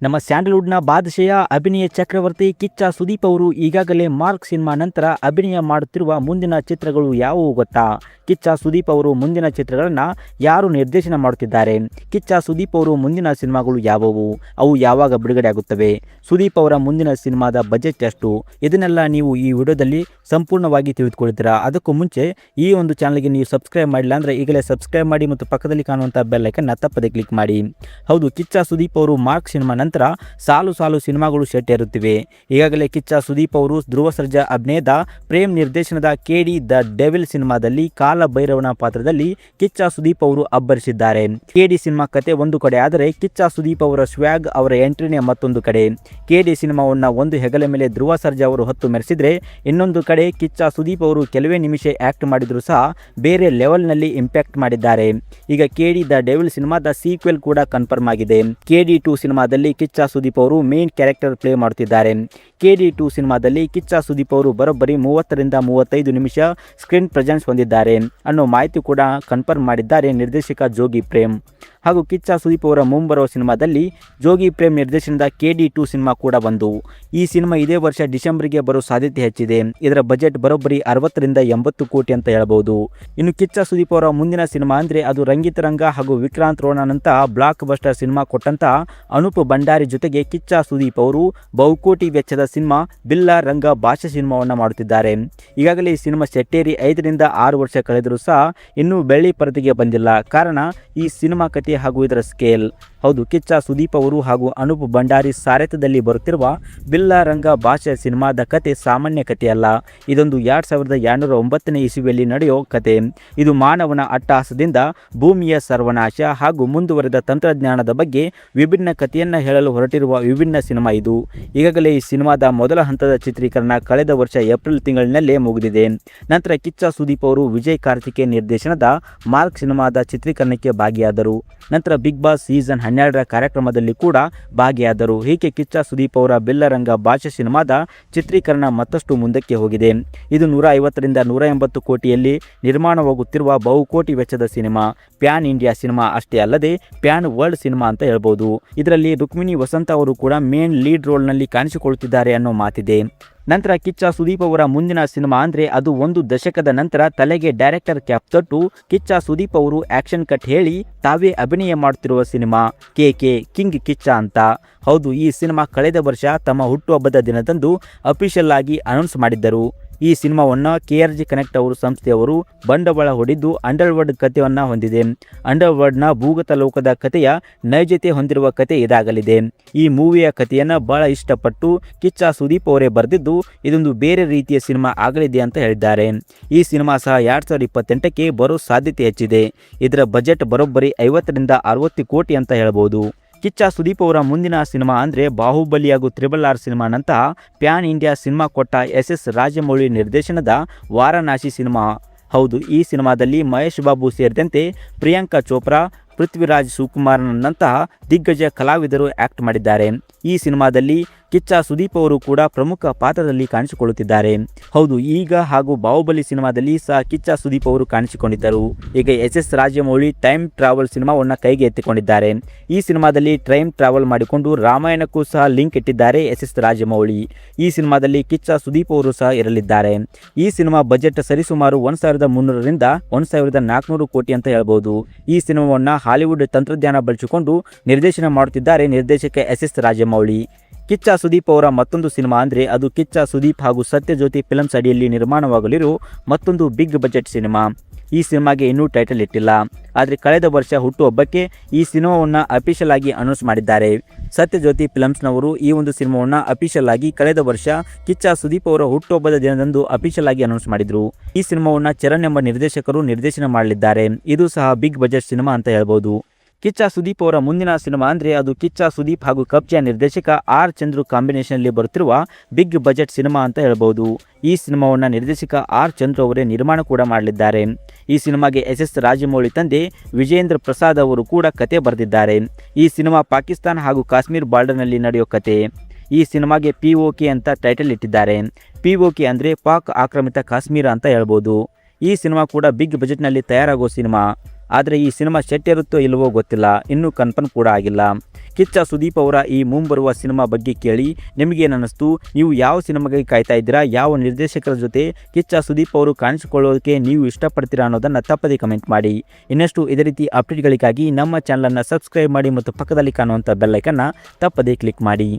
ನಮ್ಮ ಸ್ಯಾಂಡಲ್ವುಡ್ನ ಬಾದಶೆಯ ಅಭಿನಯ ಚಕ್ರವರ್ತಿ ಕಿಚ್ಚ ಸುದೀಪ್ ಅವರು ಈಗಾಗಲೇ ಮಾರ್ಕ್ ಸಿನಿಮಾ ನಂತರ ಅಭಿನಯ ಮಾಡುತ್ತಿರುವ ಮುಂದಿನ ಚಿತ್ರಗಳು ಯಾವುವು ಗೊತ್ತಾ? ಕಿಚ್ಚ ಸುದೀಪ್ ಅವರು ಮುಂದಿನ ಚಿತ್ರಗಳನ್ನು ಯಾರು ನಿರ್ದೇಶನ ಮಾಡುತ್ತಿದ್ದಾರೆ? ಕಿಚ್ಚ ಸುದೀಪ್ ಅವರು ಮುಂದಿನ ಸಿನಿಮಾಗಳು ಯಾವುವು? ಅವು ಯಾವಾಗ ಬಿಡುಗಡೆ ಆಗುತ್ತವೆ? ಸುದೀಪ್ ಅವರ ಮುಂದಿನ ಸಿನಿಮಾದ ಬಜೆಟ್ ಎಷ್ಟು? ಇದನ್ನೆಲ್ಲ ನೀವು ಈ ವಿಡಿಯೋದಲ್ಲಿ ಸಂಪೂರ್ಣವಾಗಿ ತಿಳಿದುಕೊಳ್ತೀರಾ. ಅದಕ್ಕೂ ಮುಂಚೆ ಈ ಒಂದು ಚಾನಲ್ಗೆ ನೀವು ಸಬ್ಸ್ಕ್ರೈಬ್ ಮಾಡಿಲ್ಲ ಅಂದರೆ ಈಗಲೇ ಸಬ್ಸ್ಕ್ರೈಬ್ ಮಾಡಿ ಮತ್ತು ಪಕ್ಕದಲ್ಲಿ ಕಾಣುವಂಥ ಬೆಲ್ ಐಕನ್ ತಪ್ಪದೆ ಕ್ಲಿಕ್ ಮಾಡಿ. ಹೌದು, ಕಿಚ್ಚ ಸುದೀಪ್ ಅವರು ಮಾರ್ಕ್ ಸಿನಿಮಾ ನಂತರ ಸಾಲು ಸಾಲು ಸಿನಿಮಾಗಳು ಸೆಟ್ಟೇರುತ್ತಿವೆ. ಈಗಾಗಲೇ ಕಿಚ್ಚ ಸುದೀಪ್ ಅವರು ಧ್ರುವ ಸರ್ಜಾ ಅಭಿನಯದ ಪ್ರೇಮ್ ನಿರ್ದೇಶನದ ಕೆಡಿ ದ ಡೆವಿಲ್ ಸಿನಿಮಾದಲ್ಲಿ ಕಾಲ ಭೈರವನ ಪಾತ್ರದಲ್ಲಿ ಕಿಚ್ಚ ಸುದೀಪ್ ಅವರು ಅಬ್ಬರಿಸಿದ್ದಾರೆ. ಕೆಡಿ ಸಿನಿಮಾ ಕತೆ ಒಂದು ಕಡೆ ಆದರೆ ಕಿಚ್ಚ ಸುದೀಪ್ ಅವರ ಸ್ವ್ಯಾಗ್, ಅವರ ಎಂಟ್ರಿನೇ ಮತ್ತೊಂದು ಕಡೆ. ಕೆಡಿ ಸಿನಿಮಾವನ್ನ ಒಂದು ಹೆಗಲ ಮೇಲೆ ಧ್ರುವ ಸರ್ಜಾ ಅವರು ಹೊತ್ತು ಮೆರೆಸಿದ್ರೆ, ಇನ್ನೊಂದು ಕಡೆ ಕಿಚ್ಚ ಸುದೀಪ್ ಅವರು ಕೆಲವೇ ನಿಮಿಷ ಆಕ್ಟ್ ಮಾಡಿದ್ರು ಸಹ ಬೇರೆ ಲೆವೆಲ್ನಲ್ಲಿ ಇಂಪ್ಯಾಕ್ಟ್ ಮಾಡಿದ್ದಾರೆ. ಈಗ ಕೆಡಿ ದ ಡೆವಿಲ್ ಸಿನಿಮಾದ ಸೀಕ್ವೆಲ್ ಕೂಡ ಕನ್ಫರ್ಮ್ ಆಗಿದೆ. ಕೆಡಿ 2 ಸಿನಿಮಾದಲ್ಲಿ ಕಿಚ್ಚ ಸುದೀಪ್ ಅವರು ಮೇನ್ ಕ್ಯಾರೆಕ್ಟರ್ ಪ್ಲೇ ಮಾಡುತ್ತಿದ್ದಾರೆ. ಕೆಡಿ 2 ಸಿನಿಮಾದಲ್ಲಿ ಕಿಚ್ಚ ಸುದೀಪ್ ಅವರು ಬರೋಬ್ಬರಿ 30 ರಿಂದ 35 ನಿಮಿಷ ಸ್ಕ್ರೀನ್ ಪ್ರೆಸೆನ್ಸ್ ಹೊಂದಿದ್ದಾರೆ ಅನ್ನೋ ಮಾಹಿತಿ ಕೂಡ ಕನ್ಫರ್ಮ್ ಮಾಡಿದ್ದಾರೆ ನಿರ್ದೇಶಕ ಜೋಗಿ ಪ್ರೇಮ್. ಹಾಗೂ ಕಿಚ್ಚ ಸುದೀಪ್ ಅವರ ಮುಂಬರುವ ಸಿನಿಮಾದಲ್ಲಿ ಜೋಗಿ ಪ್ರೇಮ್ ನಿರ್ದೇಶನದ ಕೆಡಿ 2 ಸಿನಿಮಾ ಕೂಡ ಬಂದು ಈ ಸಿನಿಮಾ ಇದೇ ವರ್ಷ ಡಿಸೆಂಬರ್ಗೆ ಬರೋ ಸಾಧ್ಯತೆ ಹೆಚ್ಚಿದೆ. ಇದರ ಬಜೆಟ್ ಬರೋಬ್ಬರಿ 60 ರಿಂದ 80 ಕೋಟಿ ಅಂತ ಹೇಳಬಹುದು. ಇನ್ನು ಕಿಚ್ಚ ಸುದೀಪ್ ಅವರ ಮುಂದಿನ ಸಿನಿಮಾ ಅಂದರೆ ಅದು ರಂಗಿತರಂಗ ಹಾಗೂ ವಿಕ್ರಾಂತ್ ರೋಣನಂತ ಬ್ಲಾಕ್ ಬಸ್ಟರ್ ಸಿನಿಮಾ ಕೊಟ್ಟಂತ ಅನೂಪ್ ಭಂಡಾರಿ ಜೊತೆಗೆ ಕಿಚ್ಚ ಸುದೀಪ್ ಅವರು ಬಹುಕೋಟಿ ವೆಚ್ಚದ ಸಿನಿಮಾ ಬಿಲ್ಲ ರಂಗ ಭಾಷೆ ಸಿನಿಮಾವನ್ನು ಮಾಡುತ್ತಿದ್ದಾರೆ. ಈಗಾಗಲೇ ಈ ಸಿನಿಮಾ ಸೆಟ್ಟೇರಿ 5 ರಿಂದ 6 ವರ್ಷ ಕಳೆದರೂ ಸಹ ಇನ್ನೂ ಬೆಳ್ಳಿ ಪರದೆಗೆ ಬಂದಿಲ್ಲ. ಕಾರಣ ಈ ಸಿನಿಮಾ ಕಥೆ ಹಾಗೂ ಇದರ ಸ್ಕೇಲ್. ಹೌದು, ಕಿಚ್ಚ ಸುದೀಪ್ ಅವರು ಹಾಗೂ ಅನೂಪ್ ಭಂಡಾರಿ ಸಾರಥ್ಯದಲ್ಲಿ ಬರುತ್ತಿರುವ ಬಿಲ್ಲ ರಂಗ ಭಾಷೆ ಸಿನಿಮಾದ ಕತೆ ಸಾಮಾನ್ಯ ಕಥೆಯಲ್ಲ. ಇದೊಂದು 2209ನೇ ಇಸುವಿಯಲ್ಲಿ ನಡೆಯೋ ಕತೆ. ಇದು ಮಾನವನ ಅಟ್ಟಹಾಸದಿಂದ ಭೂಮಿಯ ಸರ್ವನಾಶ ಹಾಗೂ ಮುಂದುವರೆದ ತಂತ್ರಜ್ಞಾನದ ಬಗ್ಗೆ ವಿಭಿನ್ನ ಕಥೆಯನ್ನು ಹೇಳಲು ಹೊರಟಿರುವ ವಿಭಿನ್ನ ಸಿನಿಮಾ ಇದು. ಈಗಾಗಲೇ ಈ ಸಿನಿಮಾದ ಮೊದಲ ಹಂತದ ಚಿತ್ರೀಕರಣ ಕಳೆದ ವರ್ಷ ಏಪ್ರಿಲ್ ತಿಂಗಳಿನಲ್ಲೇ ಮುಗಿದಿದೆ. ನಂತರ ಕಿಚ್ಚ ಸುದೀಪ್ ಅವರು ವಿಜಯ್ ಕಾರ್ತಿಕೇಯನ್ ನಿರ್ದೇಶನದ ಮಾರ್ಕ್ ಸಿನಿಮಾದ ಚಿತ್ರೀಕರಣಕ್ಕೆ ಭಾಗಿಯಾದರು. ನಂತರ ಬಿಗ್ ಬಾಸ್ ಸೀಸನ್ 12ರ ಕಾರ್ಯಕ್ರಮದಲ್ಲಿ ಕೂಡ ಭಾಗಿಯಾದರು. ಹೀಗೆ ಕಿಚ್ಚ ಸುದೀಪ್ ಅವರ ಬಿಲ್ಲರಂಗ ಭಾಷೆ ಸಿನಿಮಾದ ಚಿತ್ರೀಕರಣ ಮತ್ತಷ್ಟು ಮುಂದಕ್ಕೆ ಹೋಗಿದೆ. ಇದು 150 ರಿಂದ 180 ಕೋಟಿಯಲ್ಲಿ ನಿರ್ಮಾಣವಾಗುತ್ತಿರುವ ಬಹುಕೋಟಿ ವೆಚ್ಚದ ಸಿನಿಮಾ. ಪ್ಯಾನ್ ಇಂಡಿಯಾ ಸಿನಿಮಾ ಅಷ್ಟೇ ಅಲ್ಲದೆ ಪ್ಯಾನ್ ವರ್ಲ್ಡ್ ಸಿನಿಮಾ ಅಂತ ಹೇಳ್ಬೋದು. ಇದರಲ್ಲಿ ರುಕ್ಮಿಣಿ ವಸಂತ ಅವರು ಕೂಡ ಮೇನ್ ಲೀಡ್ ರೋಲ್ನಲ್ಲಿ ಕಾಣಿಸಿಕೊಳ್ಳುತ್ತಿದ್ದಾರೆ ಅನ್ನೋ ಮಾತಿದೆ. ನಂತರ ಕಿಚ್ಚ ಸುದೀಪ್ ಅವರ ಮುಂದಿನ ಸಿನಿಮಾ ಅಂದರೆ ಅದು ಒಂದು ದಶಕದ ನಂತರ ತಲೆಗೆ ಡೈರೆಕ್ಟರ್ ಕ್ಯಾಪ್ ತೊಟ್ಟು ಕಿಚ್ಚ ಸುದೀಪ್ ಅವರು ಆಕ್ಷನ್ ಕಟ್ ಹೇಳಿ ತಾವೇ ಅಭಿನಯ ಮಾಡುತ್ತಿರುವ ಸಿನಿಮಾ ಕೆ ಕಿಂಗ್ ಕಿಚ್ಚ ಅಂತ. ಹೌದು, ಈ ಸಿನಿಮಾ ಕಳೆದ ವರ್ಷ ತಮ್ಮ ಹುಟ್ಟುಹಬ್ಬದ ದಿನದಂದು ಅಫಿಷಿಯಲ್ ಆಗಿ ಅನೌನ್ಸ್ ಮಾಡಿದ್ದರು. ಈ ಸಿನಿಮಾವನ್ನು KRG ಕನೆಕ್ಟ್ ಅವರು ಸಂಸ್ಥೆಯವರು ಬಂಡವಾಳ ಹೂಡಿದ್ದು ಅಂಡರ್ವರ್ಲ್ಡ್ ಕಥೆಯನ್ನು ಹೊಂದಿದೆ. ಅಂಡರ್ವರ್ಲ್ಡ್ನ ಭೂಗತ ಲೋಕದ ಕಥೆಯ ನೈಜತೆ ಹೊಂದಿರುವ ಕತೆ ಇದಾಗಲಿದೆ. ಈ ಮೂವಿಯ ಕಥೆಯನ್ನು ಬಹಳ ಇಷ್ಟಪಟ್ಟು ಕಿಚ್ಚ ಸುದೀಪ್ ಅವರೇ ಬರೆದಿದ್ದು ಇದೊಂದು ಬೇರೆ ರೀತಿಯ ಸಿನಿಮಾ ಆಗಲಿದೆ ಅಂತ ಹೇಳಿದ್ದಾರೆ. ಈ ಸಿನಿಮಾ ಸಹ 2028ಕ್ಕೆ ಬರೋ ಸಾಧ್ಯತೆ ಹೆಚ್ಚಿದೆ. ಇದರ ಬಜೆಟ್ ಬರೋಬ್ಬರಿ 50 ರಿಂದ 60 ಕೋಟಿ ಅಂತ ಹೇಳ್ಬೋದು. ಕಿಚ್ಚ ಸುದೀಪ್ ಅವರ ಮುಂದಿನ ಸಿನಿಮಾ ಅಂದರೆ ಬಾಹುಬಲಿ ಹಾಗೂ RRR ಸಿನಿಮಾನಂತಹ ಪ್ಯಾನ್ ಇಂಡಿಯಾ ಸಿನಿಮಾ ಕೊಟ್ಟ SS ರಾಜಮೌಳಿ ನಿರ್ದೇಶನದ ವಾರಣಾಸಿ ಸಿನಿಮಾ. ಹೌದು, ಈ ಸಿನಿಮಾದಲ್ಲಿ ಮಹೇಶ್ ಬಾಬು ಸೇರಿದಂತೆ ಪ್ರಿಯಾಂಕಾ ಚೋಪ್ರಾ, ಪೃಥ್ವಿರಾಜ್ ಸುಕುಮಾರ್ನಂತಹ ದಿಗ್ಗಜ ಕಲಾವಿದರು ಆಕ್ಟ್ ಮಾಡಿದ್ದಾರೆ. ಈ ಸಿನಿಮಾದಲ್ಲಿ ಕಿಚ್ಚ ಸುದೀಪ್ ಅವರು ಕೂಡ ಪ್ರಮುಖ ಪಾತ್ರದಲ್ಲಿ ಕಾಣಿಸಿಕೊಳ್ಳುತ್ತಿದ್ದಾರೆ. ಹೌದು, ಈಗ ಹಾಗೂ ಬಾಹುಬಲಿ ಸಿನಿಮಾದಲ್ಲಿ ಸಹ ಕಿಚ್ಚ ಸುದೀಪ್ ಅವರು ಕಾಣಿಸಿಕೊಂಡಿದ್ದರು. ಈಗ SS ರಾಜಮೌಳಿ ಟೈಮ್ ಟ್ರಾವೆಲ್ ಸಿನಿಮಾವನ್ನು ಕೈಗೆ ಎತ್ತಿಕೊಂಡಿದ್ದಾರೆ. ಈ ಸಿನಿಮಾದಲ್ಲಿ ಟೈಮ್ ಟ್ರಾವೆಲ್ ಮಾಡಿಕೊಂಡು ರಾಮಾಯಣಕ್ಕೂ ಸಹ ಲಿಂಕ್ ಇಟ್ಟಿದ್ದಾರೆ SS ರಾಜಮೌಳಿ. ಈ ಸಿನಿಮಾದಲ್ಲಿ ಕಿಚ್ಚ ಸುದೀಪ್ ಅವರು ಸಹ ಇರಲಿದ್ದಾರೆ. ಈ ಸಿನಿಮಾ ಬಜೆಟ್ ಸರಿಸುಮಾರು 1300 ರಿಂದ 1400 ಕೋಟಿ ಅಂತ ಹೇಳ್ಬೋದು. ಈ ಸಿನಿಮಾವನ್ನು ಹಾಲಿವುಡ್ ತಂತ್ರಜ್ಞಾನ ಬಳಸಿಕೊಂಡು ನಿರ್ದೇಶನ ಮಾಡುತ್ತಿದ್ದಾರೆ ನಿರ್ದೇಶಕ SS ರಾಜಮೌಳಿ. ಕಿಚ್ಚ ಸುದೀಪ್ ಅವರ ಮತ್ತೊಂದು ಸಿನಿಮಾ ಅಂದರೆ ಅದು ಕಿಚ್ಚ ಸುದೀಪ್ ಹಾಗೂ ಸತ್ಯಜ್ಯೋತಿ ಫಿಲ್ಮ್ಸ್ ಅಡಿಯಲ್ಲಿ ನಿರ್ಮಾಣವಾಗಲಿರೋ ಮತ್ತೊಂದು ಬಿಗ್ ಬಜೆಟ್ ಸಿನಿಮಾ. ಈ ಸಿನಿಮಾಗೆ ಇನ್ನೂ ಟೈಟಲ್ ಇಟ್ಟಿಲ್ಲ. ಆದರೆ ಕಳೆದ ವರ್ಷ ಹುಟ್ಟುಹಬ್ಬಕ್ಕೆ ಈ ಸಿನಿಮಾವನ್ನು ಅಫಿಷಿಯಲ್ ಆಗಿ ಅನೌನ್ಸ್ ಮಾಡಿದ್ದಾರೆ. ಸತ್ಯಜ್ಯೋತಿ ಫಿಲ್ಮ್ಸ್ನವರು ಈ ಒಂದು ಸಿನಿಮಾವನ್ನು ಅಫಿಷಿಯಲ್ ಆಗಿ ಕಳೆದ ವರ್ಷ ಕಿಚ್ಚ ಸುದೀಪ್ ಅವರ ಹುಟ್ಟುಹಬ್ಬದ ದಿನದಂದು ಅಫಿಷಿಯಲ್ ಆಗಿ ಅನೌನ್ಸ್ ಮಾಡಿದರು. ಈ ಸಿನಿಮಾವನ್ನು ಚರಣ್ ಎಂಬ ನಿರ್ದೇಶಕರು ನಿರ್ದೇಶನ ಮಾಡಲಿದ್ದಾರೆ. ಇದು ಸಹ ಬಿಗ್ ಬಜೆಟ್ ಸಿನಿಮಾ ಅಂತ ಹೇಳ್ಬೋದು. ಕಿಚ್ಚ ಸುದೀಪ್ ಅವರ ಮುಂದಿನ ಸಿನಿಮಾ ಅಂದರೆ ಅದು ಕಿಚ್ಚ ಸುದೀಪ್ ಹಾಗೂ ಕಬ್ಜಾ ನಿರ್ದೇಶಕ ಆರ್ ಚಂದ್ರು ಕಾಂಬಿನೇಷನ್ನಲ್ಲಿ ಬರುತ್ತಿರುವ ಬಿಗ್ ಬಜೆಟ್ ಸಿನಿಮಾ ಅಂತ ಹೇಳ್ಬೋದು. ಈ ಸಿನಿಮಾವನ್ನು ನಿರ್ದೇಶಕ ಆರ್ ಚಂದ್ರು ಅವರೇ ನಿರ್ಮಾಣ ಕೂಡ ಮಾಡಲಿದ್ದಾರೆ. ಈ ಸಿನಿಮಾಗೆ SS ರಾಜಮೌಳಿ ತಂದೆ ವಿಜೇಂದ್ರ ಪ್ರಸಾದ್ ಅವರು ಕೂಡ ಕತೆ ಬರೆದಿದ್ದಾರೆ. ಈ ಸಿನಿಮಾ ಪಾಕಿಸ್ತಾನ ಹಾಗೂ ಕಾಶ್ಮೀರ್ ಬಾರ್ಡರ್ನಲ್ಲಿ ನಡೆಯೋ ಕತೆ. ಈ ಸಿನಿಮಾಗೆ POK ಅಂತ ಟೈಟಲ್ ಇಟ್ಟಿದ್ದಾರೆ. POK ಅಂದರೆ ಪಾಕ್ ಆಕ್ರಮಿತ ಕಾಶ್ಮೀರ ಅಂತ ಹೇಳ್ಬೋದು. ಈ ಸಿನಿಮಾ ಕೂಡ ಬಿಗ್ ಬಜೆಟ್ನಲ್ಲಿ ತಯಾರಾಗೋ ಸಿನಿಮಾ. ಆದರೆ ಈ ಸಿನಿಮಾ ಸೆಟ್ ಇರುತ್ತೋ ಇಲ್ಲವೋ ಗೊತ್ತಿಲ್ಲ, ಇನ್ನೂ ಕನ್ಫರ್ಮ್ ಕೂಡ ಆಗಿಲ್ಲ. ಕಿಚ್ಚ ಸುದೀಪ್ ಅವರ ಈ ಮುಂಬರುವ ಸಿನಿಮಾ ಬಗ್ಗೆ ಕೇಳಿ ನಿಮಗೇನಿಸ್ತು? ನೀವು ಯಾವ ಸಿನಿಮಾಗೆ ಕಾಯ್ತಾ ಇದ್ದೀರಾ? ಯಾವ ನಿರ್ದೇಶಕರ ಜೊತೆ ಕಿಚ್ಚ ಸುದೀಪ್ ಅವರು ಕಾಣಿಸಿಕೊಳ್ಳೋದಕ್ಕೆ ನೀವು ಇಷ್ಟಪಡ್ತೀರಾ ಅನ್ನೋದನ್ನು ತಪ್ಪದೇ ಕಮೆಂಟ್ ಮಾಡಿ. ಇನ್ನಷ್ಟು ಇದೇ ರೀತಿ ಅಪ್ಡೇಟ್ಗಳಿಗಾಗಿ ನಮ್ಮ ಚಾನಲನ್ನು ಸಬ್ಸ್ಕ್ರೈಬ್ ಮಾಡಿ ಮತ್ತು ಪಕ್ಕದಲ್ಲಿ ಕಾಣುವಂಥ ಬೆಲ್ ಐಕನ್ನ ತಪ್ಪದೇ ಕ್ಲಿಕ್ ಮಾಡಿ.